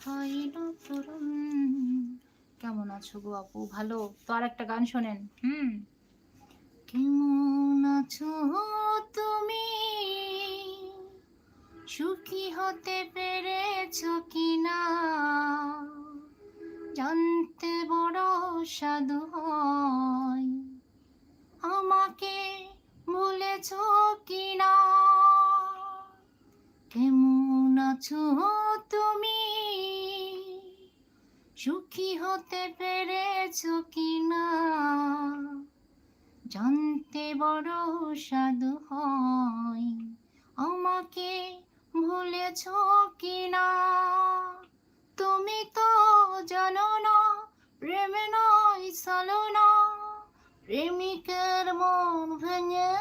হয় না পূরণ। কেমন আছো গো আপু? ভালো তো? আর একটা গান শোনেন। কেমন আছো তুমি? সুখী হতে পেরেছো কিনা জানতে বড় সাধু হয়। আমাকে ভুলেছো কিনা? কেমন আছো তুমি? সুখী হতে পেরেছো কিনা জানতে বড় সাধু হয়। আমাকে ভুলেছো কিনা? তুমি তো জানো না প্রেমে নয় ছলনা, প্রেমিকের মন ভেঙে